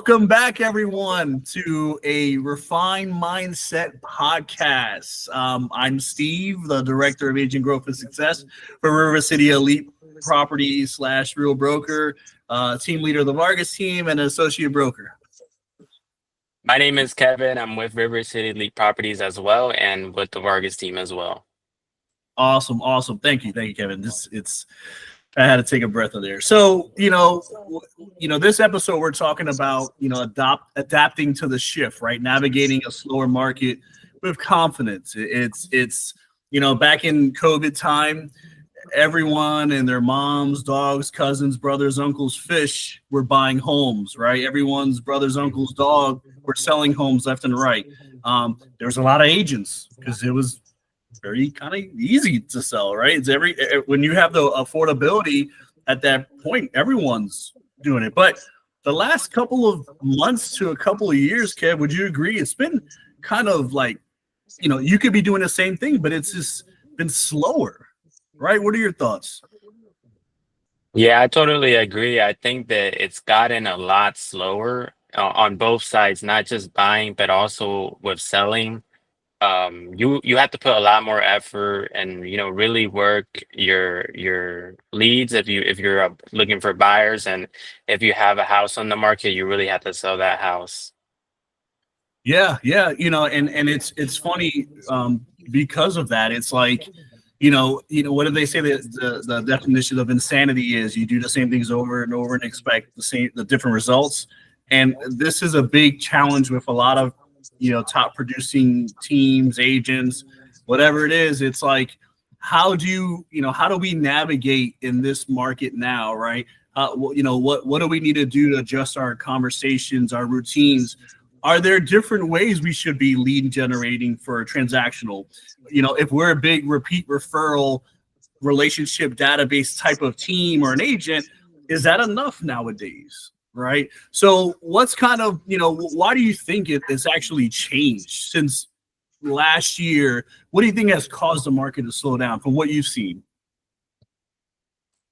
Welcome back, everyone, to a Refined Mindset podcast. I'm Steve, the Director of Agent Growth and Success for River City Elite Properties slash Real Broker, team leader of the Vargas team, and associate broker. My name is Kevin. I'm with River City Elite Properties as well, and with the Vargas team as well. Awesome, awesome. Thank you, Kevin. I had to take a breath of there. So, this episode we're talking about, adapting to the shift, right? Navigating a slower market with confidence. It's back in COVID time, everyone and their moms, dogs, cousins, brothers, uncles, fish were buying homes, right? Everyone's brothers, uncles, dog were selling homes left and right. There was a lot of agents because it was very kind of easy to sell, right? When you have the affordability at that point, everyone's doing it. But the last couple of months to a couple of years, Kev, would you agree? It's been kind of like, you could be doing the same thing, but it's just been slower, right? What are your thoughts? Yeah, I totally agree. I think that it's gotten a lot slower on both sides, not just buying, but also with selling. You have to put a lot more effort and really work your leads if you're looking for buyers, and if you have a house on the market, you really have to sell that house. Yeah, and it's funny because of that. It's like, what do they say that the definition of insanity is? You do the same things over and over and expect the different results. And this is a big challenge with a lot of top producing teams, agents, whatever it is. It's like, how do we navigate in this market now, right? What do we need to do to adjust our conversations, our routines? Are there different ways we should be lead generating for transactional? If we're a big repeat referral relationship database type of team or an agent, is that enough nowadays? Right. So what's kind of, why do you think it's actually changed since last year? What do you think has caused the market to slow down from what you've seen?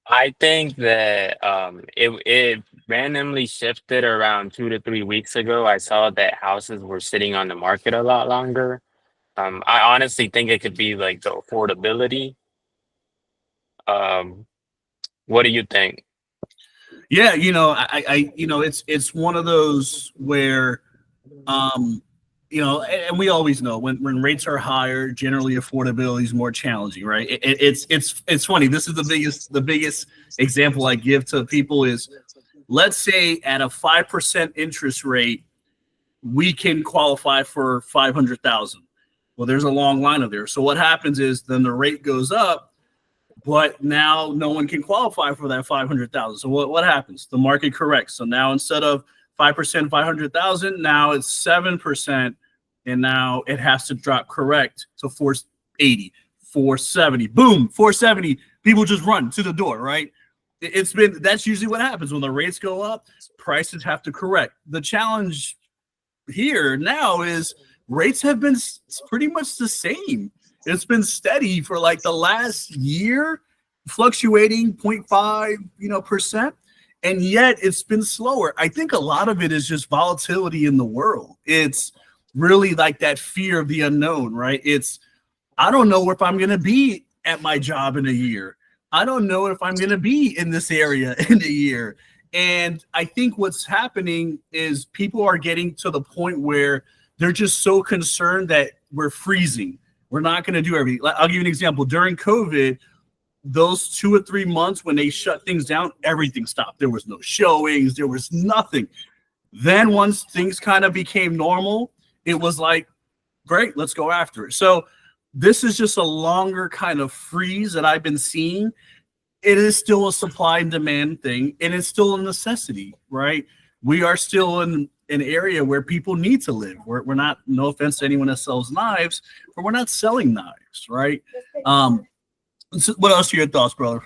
I think that it randomly shifted around 2 to 3 weeks ago. I saw that houses were sitting on the market a lot longer. I honestly think it could be like the affordability. Um, what do you think? Yeah, it's one of those where, and we always know when rates are higher, generally affordability is more challenging, right? It's funny. This is the biggest example I give to people is, let's say at a 5% interest rate, we can qualify for 500,000. Well, there's a long line of there. So what happens is then the rate goes up, but now no one can qualify for that 500,000. So what happens? The market corrects. So now instead of 5%, 500,000, now it's 7%, and now it has to drop correct to 480, 470. Boom, 470. People just run to the door, right? That's usually what happens when the rates go up. Prices have to correct. The challenge here now is rates have been pretty much the same. It's been steady for like the last year, fluctuating 0.5, percent. And yet it's been slower. I think a lot of it is just volatility in the world. It's really like that fear of the unknown, right? I don't know if I'm going to be at my job in a year. I don't know if I'm going to be in this area in a year. And I think what's happening is people are getting to the point where they're just so concerned that we're freezing. We're not going to do everything. I'll give you an example. During COVID, those 2 or 3 months when they shut things down, everything stopped. There was no showings. There was nothing. Then once things kind of became normal, it was like, great, let's go after it. So this is just a longer kind of freeze that I've been seeing. It is still a supply and demand thing, and it's still a necessity, right? We are still in an area where people need to live. We're not, no offense to anyone that sells knives, but we're not selling knives, right? So what else are your thoughts, brother?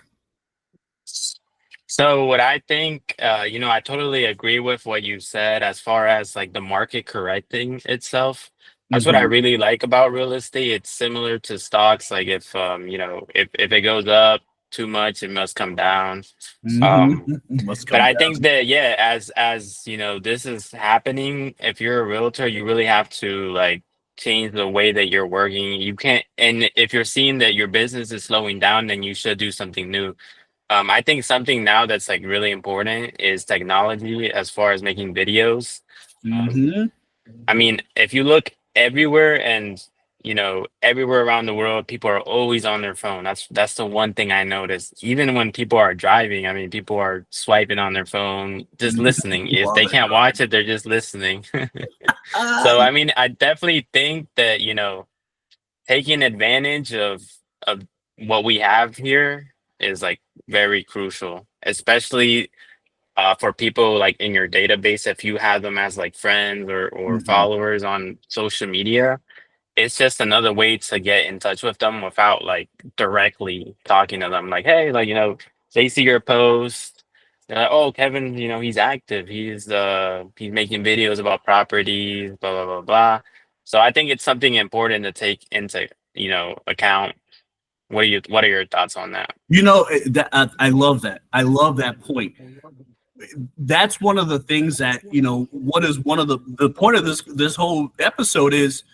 So what I think, I totally agree with what you said as far as like the market correcting itself. That's what I Mm-hmm. really like about real estate. It's similar to stocks. Like if if it goes up, too much, it must come down. Mm-hmm. Um, Must but come I down. think that yeah, as you know, this is happening. If you're a realtor, you really have to like change the way that you're working. You can't, and if you're seeing that your business is slowing down, then you should do something new. I think something now that's like really important is technology as far as making videos. Um, Mm-hmm. I mean, if you look everywhere and everywhere around the world, people are always on their phone. That's the one thing I noticed. Even when people are driving, I mean, people are swiping on their phone, just listening. If While they they're can't watch it, they're just listening. So driving. I mean, I definitely think that, taking advantage of what we have here is like very crucial, especially for people like in your database. If you have them as like friends or Mhm. followers on social media, it's just another way to get in touch with them without like directly talking to them. Like, hey, like, they see your post. They're like, oh, Kevin, he's active. He's making videos about properties, blah, blah, blah, blah. So I think it's something important to take into, account. What are your thoughts on that? That I love that. I love that point. That's one of the things that what is one of the point of this whole episode is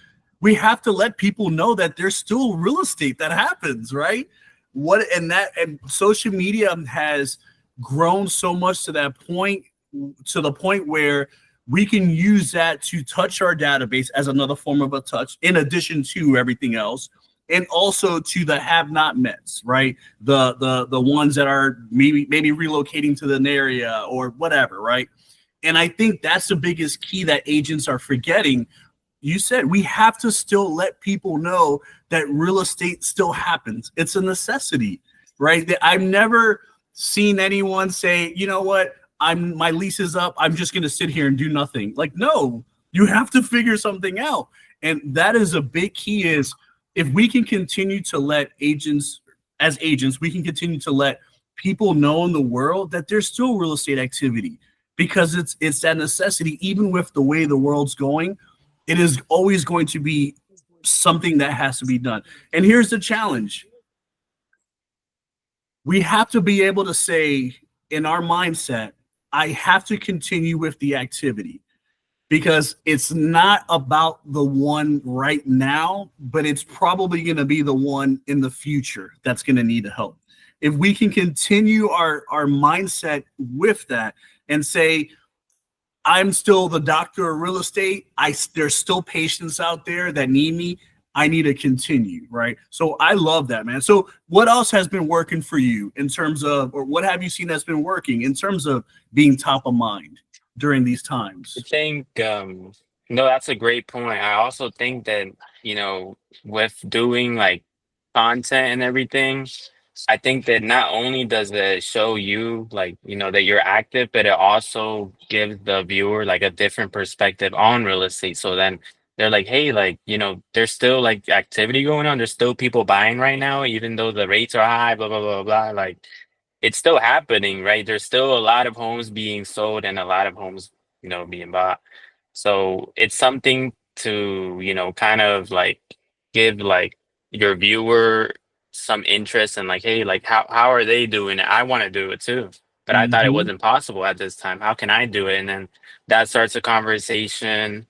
we have to let people know that there's still real estate that happens, right? And social media has grown so much to the point where we can use that to touch our database as another form of a touch in addition to everything else, and also to the have not mets, right? The ones that are maybe relocating to an area or whatever, right? And I think that's the biggest key that agents are forgetting. You said we have to still let people know that real estate still happens. It's a necessity, right? I've never seen anyone say, you know what, my lease is up, I'm just going to sit here and do nothing. Like, no, you have to figure something out. And that is a big key, is if we can continue to let agents, we can continue to let people know in the world that there's still real estate activity, because it's that necessity. Even with the way the world's going, it is always going to be something that has to be done. And here's the challenge: we have to be able to say in our mindset, I have to continue with the activity, because it's not about the one right now, but it's probably going to be the one in the future that's going to need help. If we can continue our mindset with that and say, I'm still the doctor of real estate, there's still patients out there that need me, I need to continue, right? So I love that, man. So what else has been working for you in terms of, or what have you seen that's been working in terms of being top of mind during these I times? think no, that's a great point. I also think that, with doing like content and everything, I think that not only does it show you like, that you're active, but it also gives the viewer like a different perspective on real estate. So then they're like, hey, like, there's still like activity going on. There's still people buying right now, even though the rates are high, blah, blah, blah, blah. Like, it's still happening, right? There's still a lot of homes being sold and a lot of homes, being bought. So it's something to, kind of like give like your viewer some interest and like, hey, like how are they doing it? I want to do it too. But I thought it Mm-hmm. wasn't possible at this time. How can I do it? And then that starts a conversation.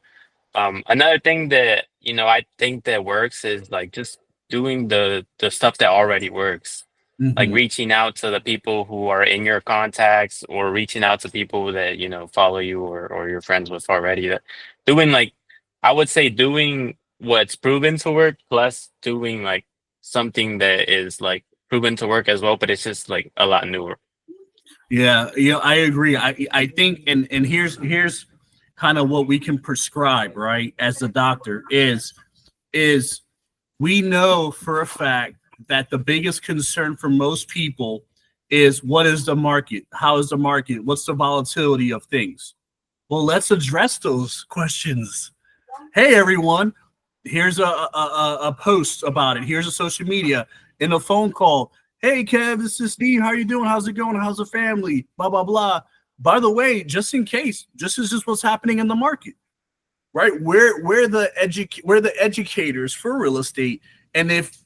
Another thing that, I think that works is like just doing the stuff that already works, like Mm-hmm. reaching out to the people who are in your contacts or reaching out to people that follow you or you're friends with already, that doing like, I would say doing what's proven to work plus doing like something that is like proven to work as well, but it's just like a lot newer. Yeah, I agree. I think, and here's kind of what we can prescribe, right? As the doctor is we know for a fact that the biggest concern for most people is, what is the market? How is the market? What's the volatility of things? Well, let's address those questions. Hey, everyone, here's a post about it. Here's a social media, in a phone call. Hey, Kev, this is Steve. How you doing? How's it going? How's the family? Blah, blah, blah. By the way, just in case, this is just what's happening in the market, right? We're the educators for real estate. And if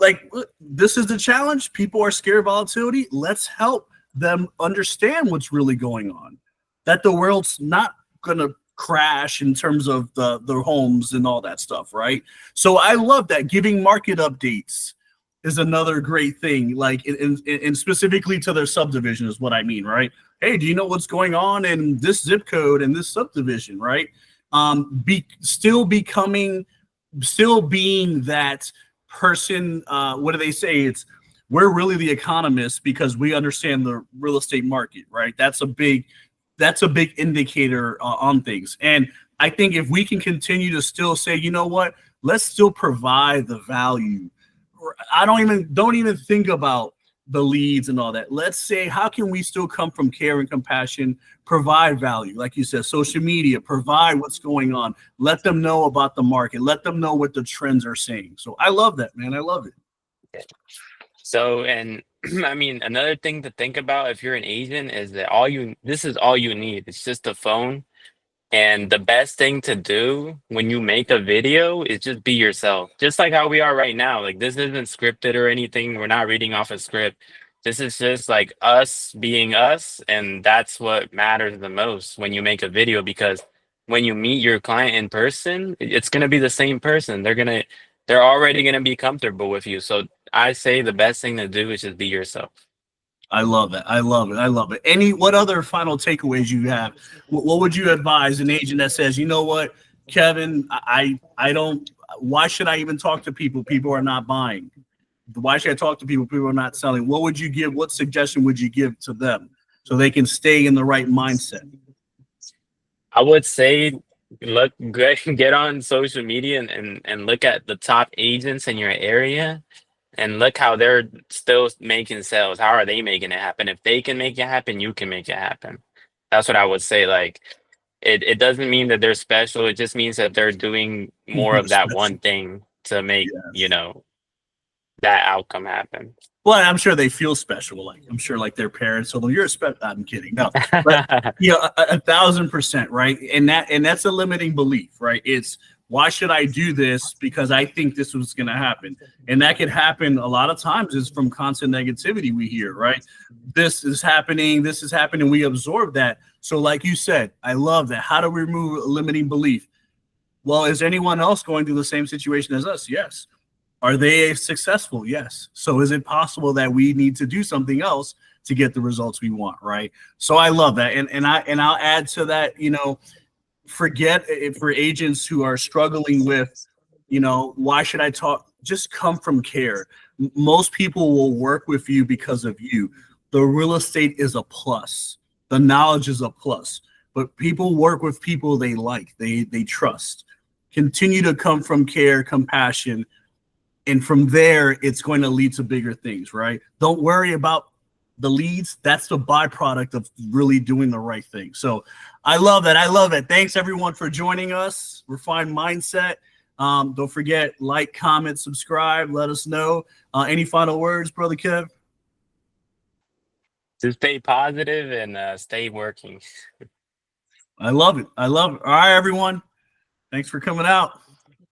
like, this is the challenge. People are scared of volatility. Let's help them understand what's really going on. That the world's not gonna crash in terms of the homes and all that stuff, right? So I love that. Giving market updates is another great thing. Like, in specifically to their subdivision is what I mean, right? Hey, do you know what's going on in this zip code and this subdivision, right? Still being that person. What do they say? It's we're really the economists because we understand the real estate market, right? That's a big indicator on things. And I think if we can continue to still say, you know what, let's still provide the value. I don't even think about the leads and all that. Let's say, how can we still come from care and compassion, provide value, like you said, social media, provide what's going on, let them know about the market, let them know what the trends are saying. So I love that, man. I love it. So, and I mean, another thing to think about if you're an agent is that this is all you need. It's just a phone. And the best thing to do when you make a video is just be yourself. Just like how we are right now. Like, this isn't scripted or anything. We're not reading off a script. This is just like us being us. And that's what matters the most when you make a video, because when you meet your client in person, it's going to be the same person. They're already going to be comfortable with you. So I say the best thing to do is just be yourself. I love it. I love it. I love it. What other final takeaways you have? What would you advise an agent that says, you know what, Kevin, I don't, why should I even talk to people? People are not buying. Why should I talk to people? People are not selling. What suggestion would you give to them so they can stay in the right mindset? I would say get on social media and look at the top agents in your area and look how they're still making sales. How are they making it happen? If they can make it happen, you can make it happen. That's what I would say. Like, it doesn't mean that they're special. It just means that they're doing more of that one thing to make, Yes. that outcome happen. Well, I'm sure they feel special. Like, I'm sure like their parents told them, "You're a special." I'm kidding. No, but a 1,000%, right? And that's a limiting belief, right? It's, why should I do this? Because I think this was going to happen, and that could happen a lot of times. Is from constant negativity we hear, right? This is happening. This is happening. We absorb that. So, like you said, I love that. How do we remove a limiting belief? Well, is anyone else going through the same situation as us? Yes. Are they successful? Yes. So is it possible that we need to do something else to get the results we want, right? So I love that. And I'll add to that, forget it for agents who are struggling with, why should I talk? Just come from care. Most people will work with you because of you. The real estate is a plus. The knowledge is a plus. But people work with people they like, they trust. Continue to come from care, compassion, and from there, it's going to lead to bigger things, right? Don't worry about the leads. That's the byproduct of really doing the right thing. So I love that. I love it. Thanks, everyone, for joining us. Refined Mindset. Don't forget, like, comment, subscribe. Let us know. Any final words, Brother Kev? Just stay positive and stay working. I love it. I love it. All right, everyone. Thanks for coming out.